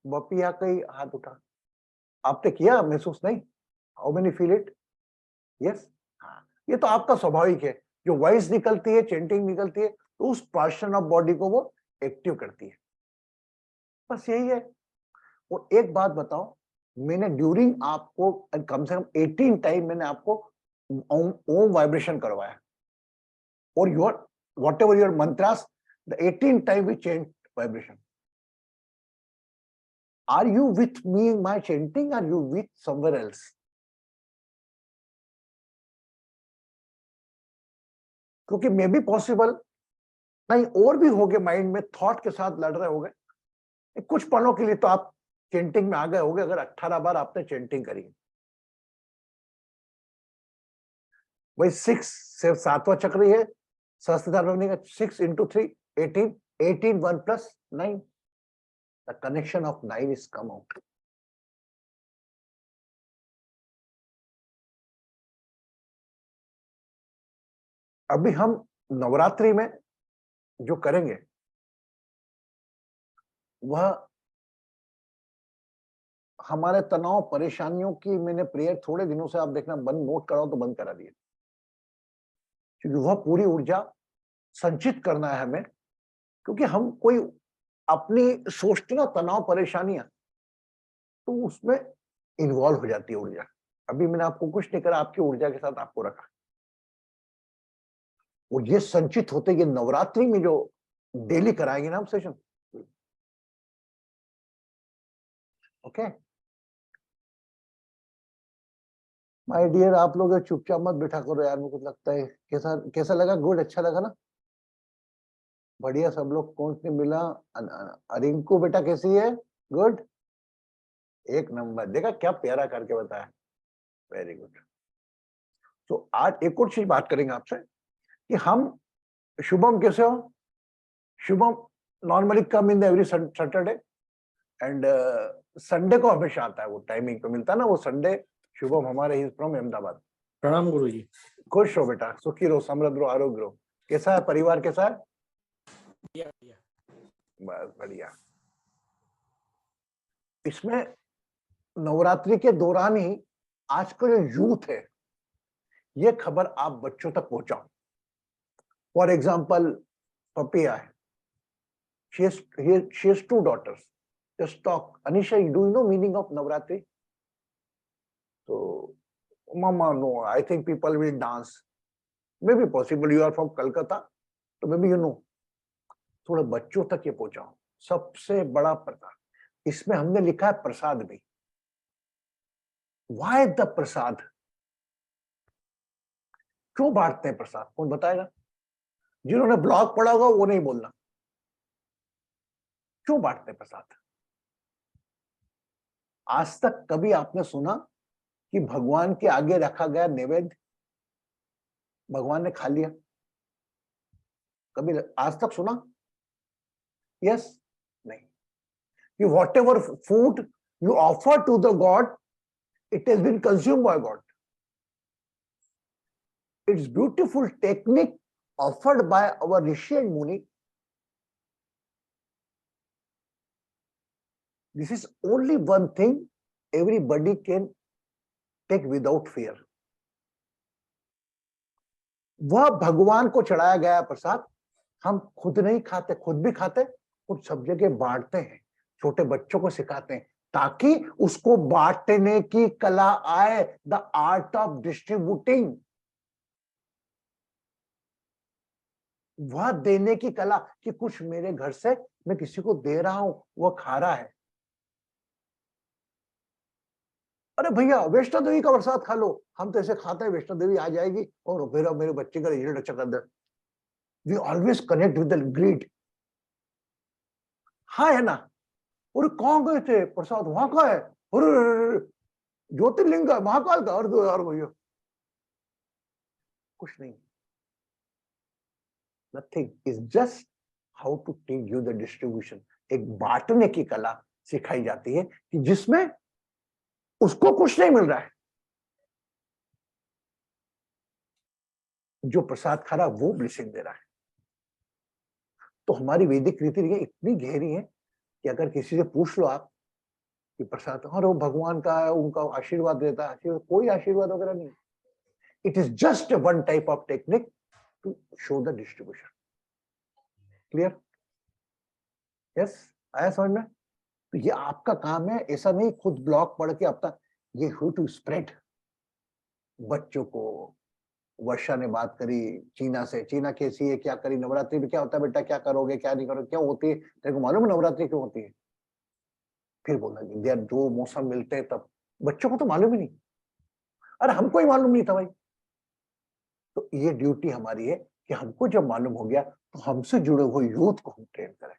बपिया का ही हाथ उठा, आपने किया महसूस? नहीं. How many feel it? Yes. हाँ, ये तो आपका स्वाभाविक है. जो वॉइस निकलती है, चेंटिंग निकलती है, तो उस पोर्शन ऑफ बॉडी को वो एक्टिव करती है. बस यही है. और एक बात बताओ, मैंने ड्यूरिंग आपको कम से कम 18 टाइम मैंने आपको ओम वाइब्रेशन करवाया, और your whatever your mantras, the 18 time we chant vibration. Are you with me in my chanting? Are you with somewhere else? क्योंकि मे बी पॉसिबल नहीं और भी हो गए, माइंड में थॉट के साथ लड़ रहे हो गए कुछ पलों के लिए, तो आप चेंटिंग में आ गए होगे अगर 18 बार आपने चेंटिंग करी. वही 6 से 7वां चक्र है सहस्त्रधार भवनी का. 6 into 3 18, 18 1 plus 9. The connection of 9 is come out. अभी हम नवरात्रि में जो करेंगे वह हमारे तनाव परेशानियों की, मैंने प्रेयर थोड़े दिनों से आप देखना बंद, नोट कराओ तो बंद करा दिए, क्योंकि वह पूरी ऊर्जा संचित करना है हमें. क्योंकि हम कोई अपनी सोचते ना तनाव परेशानियां, तो उसमें इन्वॉल्व हो जाती है ऊर्जा. अभी मैंने आपको कुछ नहीं करा, आपकी ऊर्जा के साथ आपको रखा, और ये संचित होते ये नवरात्रि में जो डेली कराएंगे ना हम सेशन. ओके माय डियर, आप लोग चुपचाप मत बैठा करो यार, मुझे लगता है कैसा लगा? गुड, अच्छा लगा ना? बढ़िया. सब लोग कौन से मिला? रिंकू बेटा कैसी है? गुड, एक नंबर. देखा क्या प्यारा करके बताया, वेरी गुड. तो आज एक और चीज बात करेंगे आपसे कि हम, शुभम कैसे हो? Shubham normally come in every Saturday, and Sunday को हमेशा आता है, वो टाइमिंग पे मिलता है ना वो संडे. शुभम हमारे ही फ्रॉम अहमदाबाद. प्रणाम गुरुजी. खुश हो बेटा, सुखी रहो, समृद्ध रहो, आरोग्य रहो. कैसा है परिवार, कैसा है? बस बढ़िया. इसमें नवरात्रि के दौरान ही आज का जो यूथ है, ये खबर आप बच्चों तक पहुंचाओ. फॉर एग्जाम्पल पपिया है, she has 2 daughters. Just talk. Anisha, do you know meaning of Navratri? So, Mama, no, I think people will dance. Maybe possible you are from Kolkata, तो maybe you know. थोड़ा बच्चों तक ये पहुंचाओ. सबसे बड़ा प्रसाद, इसमें हमने लिखा है प्रसाद भी. Why the प्रसाद? क्यों बांटते हैं प्रसाद? कौन बताएगा? जिन्होंने ब्लॉग पढ़ा होगा वो नहीं बोलना. क्यों बांटते हैं प्रसाद? आज तक कभी आपने सुना कि भगवान के आगे रखा गया नैवेद्य भगवान ने खा लिया? कभी आज तक सुना? यस? नहीं. You whatever food you offer to the God, it has been consumed by God. It's beautiful technique offered by our Rishi and Muni. This is only one thing everybody can take without fear. वह भगवान को चढ़ाया गया प्रसाद हम खुद नहीं खाते, खुद भी खाते, कुछ सब जगह बांटते हैं, छोटे बच्चों को सिखाते हैं ताकि उसको बांटने की कला आए, द आर्ट ऑफ डिस्ट्रीब्यूटिंग, वह देने की कला कि कुछ मेरे घर से मैं किसी को दे रहा हूं, वह खा रहा है। अरे भैया वैष्णो देवी का प्रसाद खा लो, हम तो ऐसे खाते हैं वैष्णो देवी आ जाएगी और फिर मेरे बच्चे का रिजल्ट अच्छा कर दे। We always connect with the grid. हाँ है ना, और कहाँ गए थे प्रसाद, वहां का है, और ज्योतिर्लिंग का, महाकाल का, और दो यार भैया कुछ नहीं, nothing, is just how to teach you the distribution. एक बांटने की कला सिखाई जाती है कि जिसमें उसको कुछ नहीं मिल रहा है, जो प्रसाद खा रहा है वो ब्लेसिंग दे रहा है। तो हमारी वैदिक रीति इतनी गहरी है कि अगर किसी से पूछ लो आप कि प्रसाद, हाँ वो भगवान का है, उनका आशीर्वाद देता है, आशीर्वाद, कोई आशीर्वाद वगैरह नहीं। It is just one type of technique to show the distribution. Clear? Yes, आया समझ में? तो ये आपका काम है, ऐसा नहीं खुद ब्लॉग पढ़ के अपना, ये हो टू स्प्रेड। बच्चों को वर्षा ने बात करी चीना से, चीना कैसी है, क्या करी, नवरात्रि में क्या होता है बेटा, क्या करोगे, क्या नहीं करोगे, क्या होती है, तेरे को मालूम है नवरात्रि क्यों होती है? फिर बोला कि यार जो मौसम मिलते हैं तब, बच्चों को तो मालूम ही नहीं, अरे हमको ही मालूम नहीं था भाई। तो ये ड्यूटी हमारी है कि हमको जब मालूम हो गया तो हमसे जुड़े हुए यूथ को हम ट्रेन करें।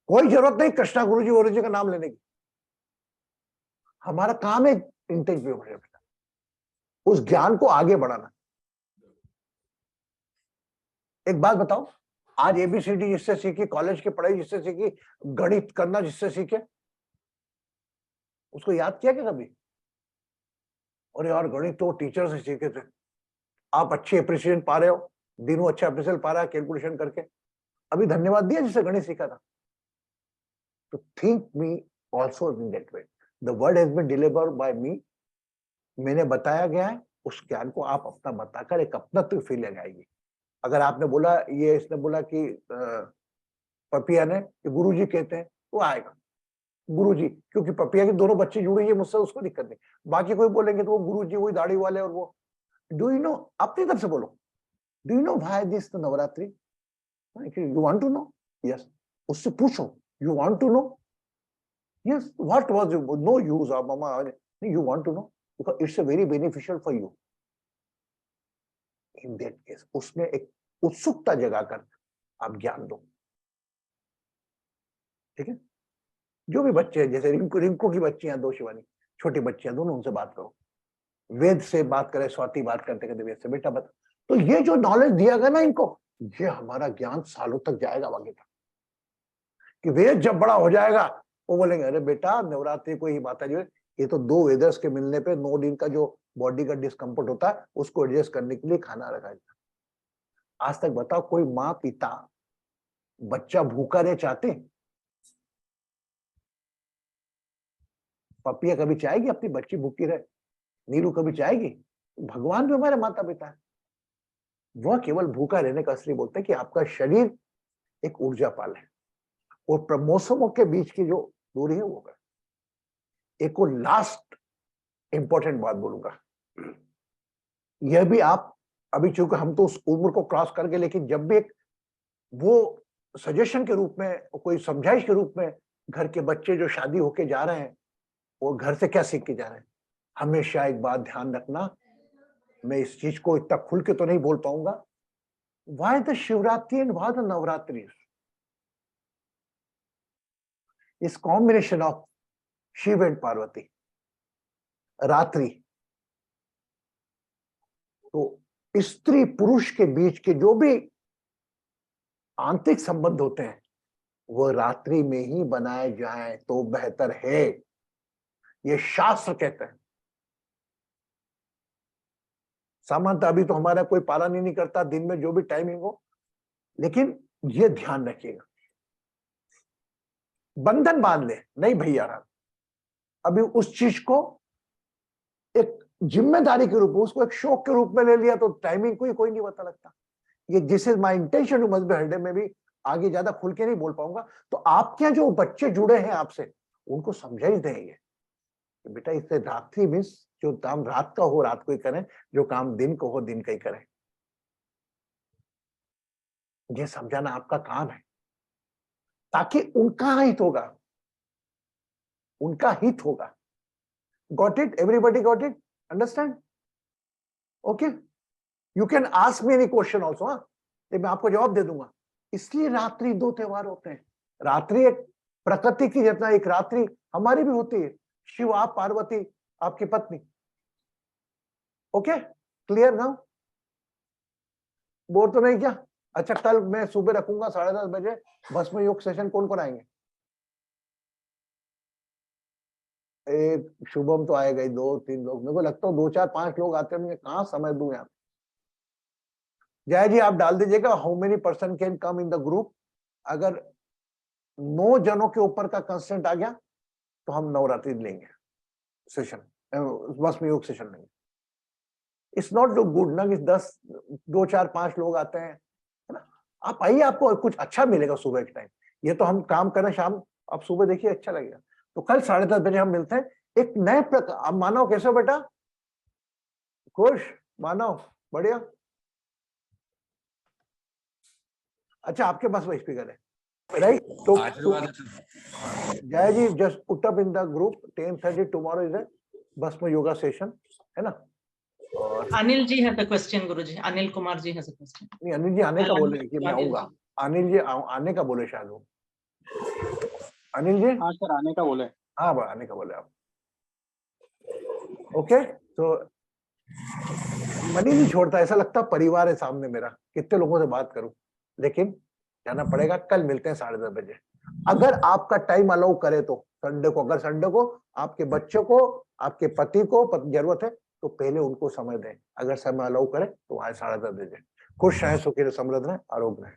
कोई जरूरत नहीं कृष्णा गुरुजी का नाम लेने की, हमारा काम है इंटेंसिव उस ज्ञान को आगे बढ़ाना। एक बात बताओ, आज एबीसीडी जिससे सीखी, कॉलेज की पढ़ाई जिससे सीखी, गणित करना जिससे सीखे, उसको याद किया क्या कभी? और यार गणित तो टीचर से सीखे थे। आप अच्छी अप्रिसिएशन पा रहे हो, दिनों अच्छा अप्रिसिएशन पा रहा है कैलकुलेशन करके, अभी धन्यवाद दिया जिससे गणित सीखा था। तो think me also in that way, the word has been delivered by me, मैंने बताया गया है, उस ज्ञान को आप अपना बताकर एक अपनत्व फील लगाइए। अगर आपने बोला, ये इसने बोला कि पपिया ने कि गुरुजी कहते हैं, वो आएगा गुरुजी, क्योंकि पपिया के दोनों बच्चे जुड़े हैं मुझसे, उसको दिक्कत नहीं। बाकी कोई बोलेंगे तो वो गुरुजी वही दाढ़ी वाले, और वो डू यू नो, अपनी तरफ से बोलो, do you know why this Navratri, you want to know, yes, उससे पूछो, you want to know, yes, what was no use of mama, you want to know because it's a very beneficial for you. In that case उसमें एक उत्सुकता जगाकर आप ज्ञान दो। ठीक है? जो भी बच्चे हैं, जैसे रिंकू की बच्चियां दो, शिवानी छोटी बच्चियां दोनों, उनसे बात करो, वेद से बात करे, स्वाति बात करते करते वेद से, बेटा बता, तो ये जो नॉलेज दिया गया ना इनको, ये हमारा ज्ञान सालों तक जाएगा आगे तक। कि वेद जब बड़ा हो जाएगा वो बोलेंगे अरे बेटा नवरात्रि को ही माता जी, ये तो 2 वेदर्स के मिलने पे 9 दिन का जो बॉडी का डिस्कम्फर्ट होता है उसको एडजस्ट करने के लिए खाना रखा जाता। आज तक बताओ कोई माँ पिता बच्चा भूखा रहे चाहते? पपिया कभी चाहेगी अपनी बच्ची भूखी रहे? नीरू कभी चाहेगी? भगवान भी हमारे माता पिता है, वह केवल भूखा रहने का असली बोलते हैं कि आपका शरीर एक ऊर्जा पाल है, और मौसमों के बीच की जो दूरी है वो कर। एक और लास्ट इंपॉर्टेंट बात बोलूंगा, यह भी आप अभी, चूंकि हम तो उस उम्र को क्रॉस करके, लेकिन जब भी एक वो सजेशन के रूप में, कोई समझाइश के रूप में, घर के बच्चे जो शादी होके जा रहे हैं वो घर से क्या सीख के जा रहे हैं, हमेशा एक बात ध्यान रखना, मैं इस चीज को इतना खुल के तो नहीं बोल पाऊंगा, why the Shivratri and why the Navratri, is combination of Shiv and Parvati, ratri, तो स्त्री पुरुष के बीच के जो भी आंतरिक संबंध होते हैं वो रात्रि में ही बनाए जाएं तो बेहतर है, ये शास्त्र कहते हैं। सामान्यतः अभी तो हमारा कोई पालन ही नहीं करता दिन में जो भी टाइमिंग हो, लेकिन ये ध्यान रखिएगा बंधन बांध ले, नहीं भैया अभी उस चीज को एक जिम्मेदारी के रूप में, उसको एक शौक के रूप में ले लिया तो टाइमिंग कोई नहीं पता लगता। ये this is my intention to must be heard में भी आगे ज्यादा खुल के नहीं बोल पाऊंगा। तो आपके जो बच्चे जुड़े हैं आपसे, उनको समझा ही देंगे बेटा इससे रात्रि मीन्स जो काम रात का हो रात को ही करें, जो काम दिन को हो दिन का ही करें। ये समझाना आपका काम है ताकि उनका हित होगा, उनका हित होगा। Got it? Everybody got it? Understand? Okay, you can ask me any question also. हाँ, मैं आपको जवाब दे दूंगा। इसलिए रात्रि 2 त्योहार होते हैं। रात्रि एक प्रकृति की जितना एक रात्रि हमारी भी होती है। शिव आप, पार्वती आपकी पत्नी। Okay, clear now? बोर तो नहीं क्या? अच्छा, कल मैं सुबह रखूंगा 10:30 बजे भस्म योग सेशन। कौन कौन आएंगे? एक शुभम तो आएगा ही, 2-3 लोग। मेरे को लगता है 2-4-5 लोग आते होंगे। कहाँ समय दूं यार। जय जी आप डाल दीजिएगा how many person can come in the group. अगर 9 जनों के ऊपर का कंस्टेंट आ गया तो हम नवरात्रि लेंगे सेशन, भस्म योग सेशन लेंगे। इट्स नॉट गुड ना कि 2-4-5 लोग आते हैं, है ना। आप आइए, आपको कुछ अच्छा मिलेगा सुबह के टाइम। ये तो हम काम करें शाम, आप सुबह देखिए अच्छा लगेगा। तो कल 10:30 बजे हम मिलते हैं एक नए प्रकार। आप मानव कैसे हो बेटा? खुश? मानव बढ़िया। अच्छा, आपके पास वो स्पीकर है राइट? तो Jay ji just put up in the group 10:30 tomorrow is bhasma yoga session, है ना। और Anil ji has a question, Guruji. Anil Kumar ji has a question. नहीं, अनिल जी आने का बोले कि मैं अनिल आऊंगा। अनिल जी आने का बोले शायद वो। अनिल जी? हाँ सर, आने का बोले। हाँ आने का बोले आप। ओके, तो मन ही नहीं छोड़ता, ऐसा लगता परिवार है सामने मेरा, कितने लोगों से बात करूं, लेकिन जाना पड़ेगा। कल मिलते हैं 10:30 बजे। अगर आपका टाइम अलाउ करे तो संडे को, अगर संडे को आपके बच्चों को, आपके पति को जरूरत है तो पहले उनको समय दें। अगर समय अलाउ करे तो आए 10:30 बजे। खुश रहें, सुखी रहें, समृद्ध रहें, आरोग्य रहें।